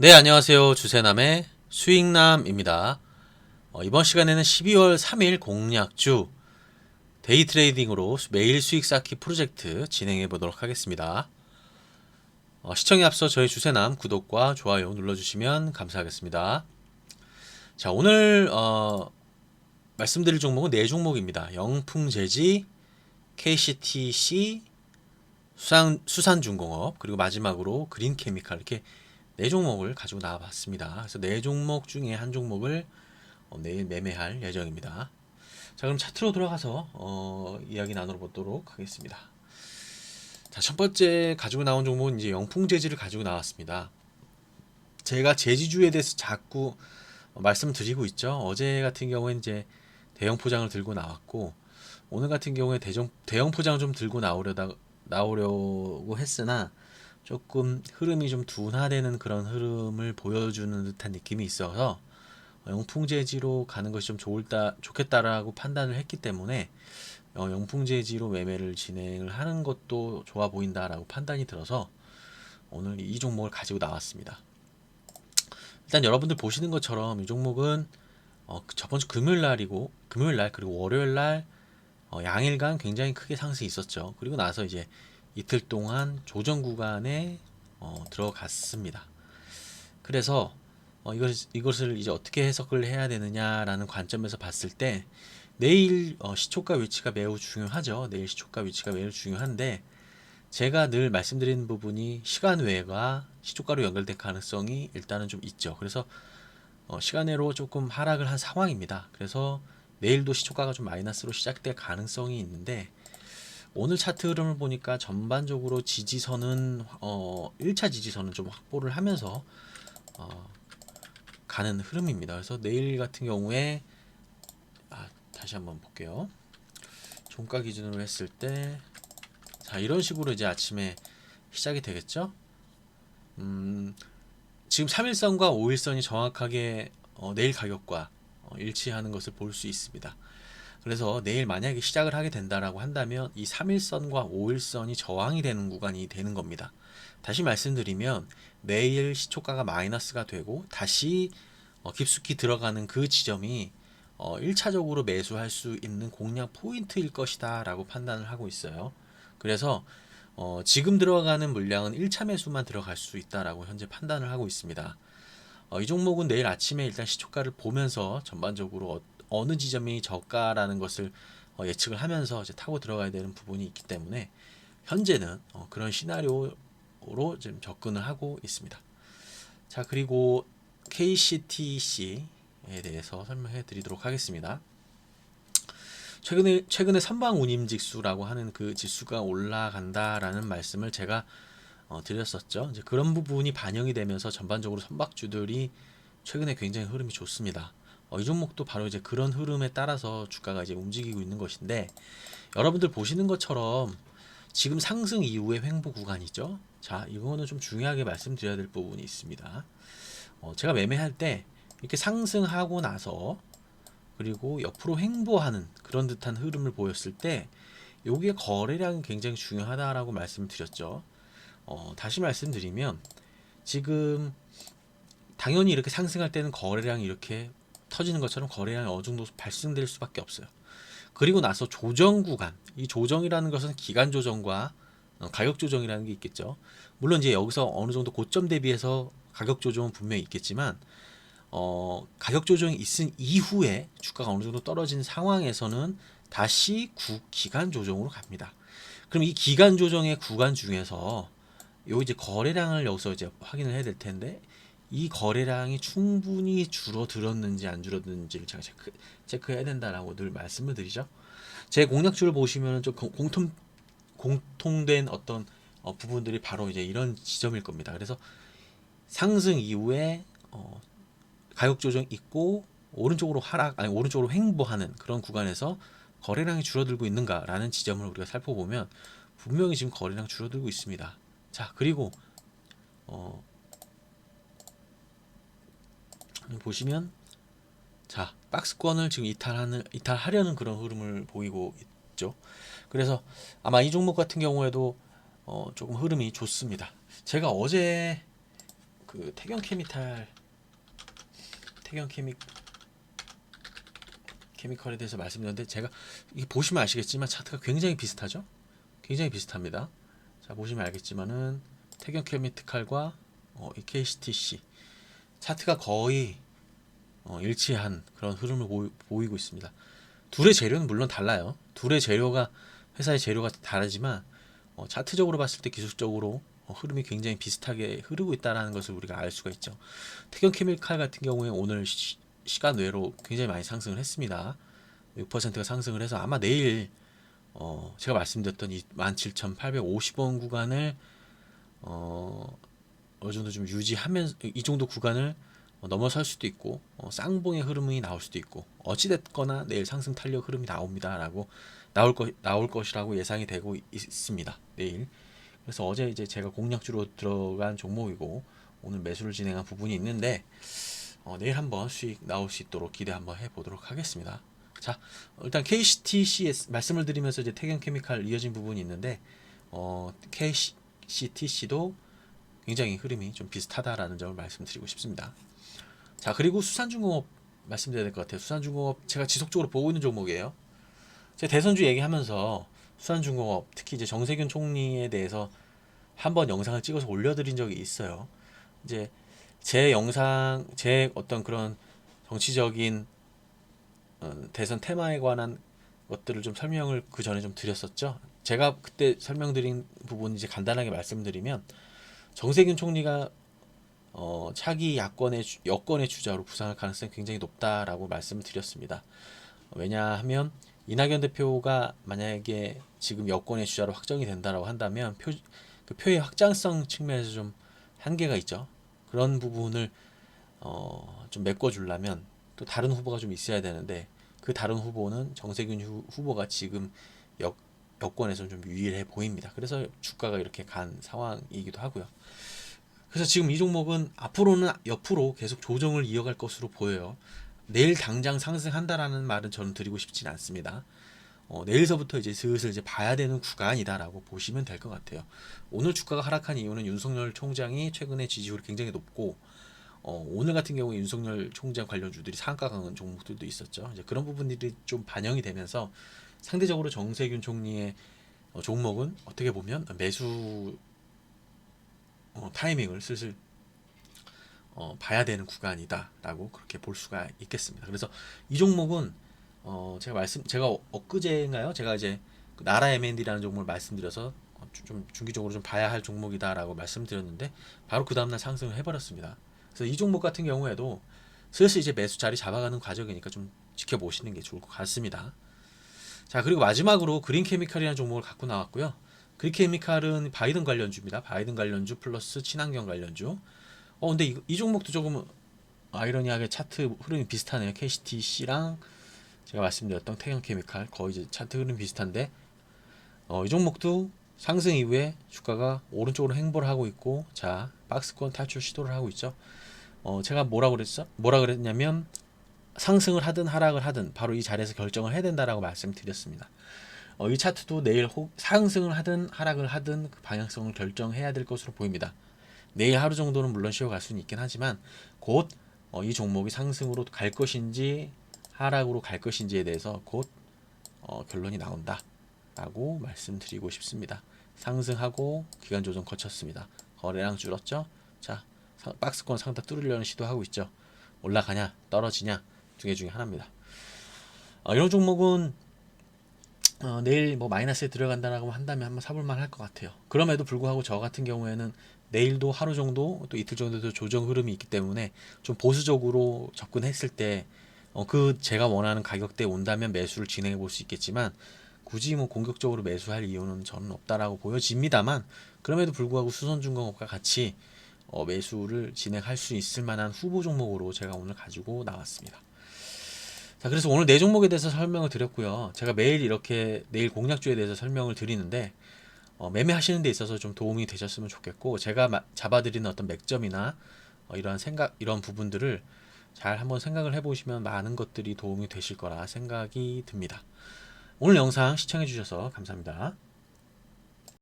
네, 안녕하세요. 주세남의 수익남입니다. 이번 시간에는 12월 3일 공략주 데이 트레이딩으로 매일 수익 쌓기 프로젝트 진행해 보도록 하겠습니다. 시청에 앞서 저희 주세남 구독과 좋아요 눌러주시면 감사하겠습니다. 자, 오늘 말씀드릴 종목은 네 종목입니다. 영풍재지, KCTC, 수산중공업, 그리고 마지막으로 그린케미칼, 이렇게 네 종목을 가지고 나와봤습니다. 그래서 네 종목 중에 한 종목을 내일 매매할 예정입니다. 자, 그럼 차트로 돌아가서 이야기 나눠보도록 하겠습니다. 자, 첫 번째 가지고 나온 종목은 이제 영풍재지를 가지고 나왔습니다. 제가 제지주에 대해서 자꾸 말씀드리고 있죠. 어제 같은 경우에 이제 대형 포장을 들고 나왔고, 오늘 같은 경우에 대형 포장을 좀 들고 나오려고 했으나 조금 흐름이 좀 둔화되는 그런 흐름을 보여주는 듯한 느낌이 있어서 영풍재지로 가는 것이 좀 좋겠다라고 판단을 했기 때문에 영풍재지로 매매를 진행을 하는 것도 좋아 보인다라고 판단이 들어서 오늘 이 종목을 가지고 나왔습니다. 일단 여러분들 보시는 것처럼 이 종목은 저번 주 금요일 날 그리고 월요일 날 양일간 굉장히 크게 상승이 있었죠. 그리고 나서 이제 이틀 동안 조정 구간에 들어갔습니다. 그래서 이것을 이제 어떻게 해석을 해야 되느냐라는 관점에서 봤을 때 내일 시초가 위치가 매우 중요하죠. 내일 시초가 위치가 매우 중요한데 제가 늘 말씀드리는 부분이 시간 외가 시초가로 연결될 가능성이 일단은 좀 있죠. 그래서 시간외로 조금 하락을 한 상황입니다. 그래서 내일도 시초가가 좀 마이너스로 시작될 가능성이 있는데 오늘 차트 흐름을 보니까 전반적으로 지지선은 1차 지지선은 좀 확보를 하면서 가는 흐름입니다. 그래서 내일 같은 경우에 다시 한번 볼게요. 종가 기준으로 했을 때 자, 이런 식으로 이제 아침에 시작이 되겠죠. 지금 3일선과 5일선이 정확하게 내일 가격과 일치하는 것을 볼 수 있습니다. 그래서 내일 만약에 시작을 하게 된다라고 한다면 이 3일선과 5일선이 저항이 되는 구간이 되는 겁니다. 다시 말씀드리면 내일 시초가가 마이너스가 되고 다시 깊숙이 들어가는 그 지점이 1차적으로 매수할 수 있는 공략 포인트일 것이다 라고 판단을 하고 있어요. 그래서 지금 들어가는 물량은 1차 매수만 들어갈 수 있다라고 현재 판단을 하고 있습니다. 이 종목은 내일 아침에 일단 시초가를 보면서 전반적으로 어느 지점이 저가라는 것을 예측을 하면서 이제 타고 들어가야 되는 부분이 있기 때문에 현재는 그런 시나리오로 지금 접근을 하고 있습니다. 자, 그리고 KCTC에 대해서 설명해 드리도록 하겠습니다. 최근에 선방 운임 지수라고 하는 그 지수가 올라간다라는 말씀을 제가 드렸었죠. 이제 그런 부분이 반영이 되면서 전반적으로 선박주들이 최근에 굉장히 흐름이 좋습니다. 이 종목도 바로 이제 그런 흐름에 따라서 주가가 이제 움직이고 있는 것인데 여러분들 보시는 것처럼 지금 상승 이후의 횡보 구간이죠. 자, 이거는 좀 중요하게 말씀드려야 될 부분이 있습니다. 제가 매매할 때 이렇게 상승하고 나서 그리고 옆으로 횡보하는 그런 듯한 흐름을 보였을 때 요게 거래량이 굉장히 중요하다라고 말씀을 드렸죠. 다시 말씀드리면 지금 당연히 이렇게 상승할 때는 거래량이 이렇게 터지는 것처럼 거래량이 어느 정도 발생될 수밖에 없어요. 그리고 나서 조정 구간, 이 조정이라는 것은 기간 조정과 가격 조정이라는 게 있겠죠. 물론 이제 여기서 어느 정도 고점 대비해서 가격 조정은 분명히 있겠지만 가격 조정이 있은 이후에 주가가 어느 정도 떨어진 상황에서는 다시 기간 조정으로 갑니다. 그럼 이 기간 조정의 구간 중에서 요 이제 거래량을 여기서 이제 확인을 해야 될 텐데 이 거래량이 충분히 줄어들었는지 안 줄어들었는지를 제가 체크해야 된다라고 늘 말씀을 드리죠. 제 공략주를 보시면 좀 공통된 어떤 부분들이 바로 이제 이런 지점일 겁니다. 그래서 상승 이후에 가격 조정 있고 오른쪽으로 오른쪽으로 횡보하는 그런 구간에서 거래량이 줄어들고 있는가라는 지점을 우리가 살펴보면 분명히 지금 거래량 줄어들고 있습니다. 자, 그리고 보시면 자, 박스권을 지금 이탈하려는 그런 흐름을 보이고 있죠. 그래서 아마 이 종목 같은 경우에도 조금 흐름이 좋습니다. 제가 어제 그 케미컬에 대해서 말씀드렸는데, 제가 이 보시면 아시겠지만 차트가 굉장히 비슷하죠? 굉장히 비슷합니다. 자, 보시면 알겠지만은 태경 케미칼과 이 KCTC 차트가 거의 일치한 그런 흐름을 보이고 있습니다. 둘의 재료는 물론 달라요. 둘의 재료가, 회사의 재료가 다르지만 차트적으로 봤을 때 기술적으로 흐름이 굉장히 비슷하게 흐르고 있다는 것을 우리가 알 수가 있죠. 태경 케미칼 같은 경우에 오늘 시간 외로 굉장히 많이 상승을 했습니다. 6%가 상승을 해서 아마 내일 제가 말씀드렸던 이 17,850원 구간을 어느 정도 좀 유지하면서 이 정도 구간을 넘어설 수도 있고 쌍봉의 흐름이 나올 수도 있고, 어찌됐거나 내일 상승 탄력 흐름이 나옵니다라고 나올 것이라고 예상이 되고 있습니다. 내일. 그래서 어제 이제 제가 공략주로 들어간 종목이고 오늘 매수를 진행한 부분이 있는데, 내일 한번 수익 나올 수 있도록 기대 한번 해보도록 하겠습니다. 자, 일단 KCTC에 말씀을 드리면서 이제 태경케미칼 이어진 부분이 있는데, KCTC도 굉장히 흐름이 좀 비슷하다라는 점을 말씀드리고 싶습니다. 자, 그리고 수산중공업 말씀드려야 될 것 같아요. 수산중공업 제가 지속적으로 보고 있는 종목이에요. 제가 대선주 얘기하면서 수산중공업, 특히 이제 정세균 총리에 대해서 한번 영상을 찍어서 올려드린 적이 있어요. 이제 제 영상, 제 어떤 그런 정치적인 대선 테마에 관한 것들을 좀 설명을 그 전에 좀 드렸었죠. 제가 그때 설명드린 부분 이제 간단하게 말씀드리면, 정세균 총리가 차기 여권의 주자로 부상할 가능성이 굉장히 높다라고 말씀을 드렸습니다. 왜냐하면 이낙연 대표가 만약에 지금 여권의 주자로 확정이 된다라고 한다면 그 표의 확장성 측면에서 좀 한계가 있죠. 그런 부분을 좀 메꿔주려면 또 다른 후보가 좀 있어야 되는데, 그 다른 후보는 정세균 후보가 지금 여권에서 좀 유일해 보입니다. 그래서 주가가 이렇게 간 상황이기도 하고요. 그래서 지금 이 종목은 앞으로는 옆으로 계속 조정을 이어갈 것으로 보여요. 내일 당장 상승한다라는 말은 저는 드리고 싶진 않습니다. 내일서부터 이제 슬슬 이제 봐야 되는 구간이다라고 보시면 될 것 같아요. 오늘 주가가 하락한 이유는 윤석열 총장이 최근에 지지율이 굉장히 높고, 오늘 같은 경우에 윤석열 총장 관련주들이 상가 강한 종목들도 있었죠. 이제 그런 부분들이 좀 반영이 되면서 상대적으로 정세균 총리의 종목은 어떻게 보면 매수 타이밍을 슬슬 봐야 되는 구간이다라고 그렇게 볼 수가 있겠습니다. 그래서 이 종목은 제가 엊그제인가요? 제가 이제 그 나라 M&D라는 종목을 말씀드려서 좀 중기적으로 좀 봐야 할 종목이다라고 말씀드렸는데, 바로 그 다음날 상승을 해버렸습니다. 그래서 이 종목 같은 경우에도 슬슬 이제 매수 자리 잡아가는 과정이니까 좀 지켜보시는 게 좋을 것 같습니다. 자, 그리고 마지막으로 그린케미칼이라는 종목을 갖고 나왔고요. 그린케미칼은 바이든 관련주입니다. 바이든 관련주 플러스 친환경 관련주. 근데 이 종목도 조금 아이러니하게 차트 흐름이 비슷하네요. KCTC랑 제가 말씀드렸던 태경케미칼 거의 이제 차트 흐름 비슷한데, 이 종목도 상승 이후에 주가가 오른쪽으로 횡보를 하고 있고, 자, 박스권 탈출 시도를 하고 있죠. 제가 뭐라 그랬냐면 상승을 하든 하락을 하든 바로 이 자리에서 결정을 해야 된다라고 말씀드렸습니다. 이 차트도 내일 상승을 하든 하락을 하든 그 방향성을 결정해야 될 것으로 보입니다. 내일 하루 정도는 물론 쉬어갈 수는 있긴 하지만, 곧 이 종목이 상승으로 갈 것인지 하락으로 갈 것인지에 대해서 곧 결론이 나온다 라고 말씀드리고 싶습니다. 상승하고 기간 조정 거쳤습니다. 거래량 줄었죠. 자, 박스권 상단 뚫으려는 시도하고 있죠. 올라가냐 떨어지냐 두 개 중에 하나입니다. 이런 종목은 내일 뭐 마이너스에 들어간다라고 한다면 한번 사볼만 할 것 같아요. 그럼에도 불구하고 저 같은 경우에는 내일도 하루 정도 또 이틀 정도도 조정 흐름이 있기 때문에 좀 보수적으로 접근했을 때 제가 원하는 가격대에 온다면 매수를 진행해 볼 수 있겠지만, 굳이 뭐 공격적으로 매수할 이유는 저는 없다라고 보여집니다만, 그럼에도 불구하고 수선중공업과 같이 매수를 진행할 수 있을 만한 후보 종목으로 제가 오늘 가지고 나왔습니다. 자, 그래서 오늘 네 종목에 대해서 설명을 드렸고요. 제가 매일 이렇게 내일 공략주에 대해서 설명을 드리는데, 매매하시는 데 있어서 좀 도움이 되셨으면 좋겠고, 제가 잡아드리는 어떤 맥점이나 이런 부분들을 잘 한번 생각을 해보시면 많은 것들이 도움이 되실 거라 생각이 듭니다. 오늘 영상 시청해 주셔서 감사합니다.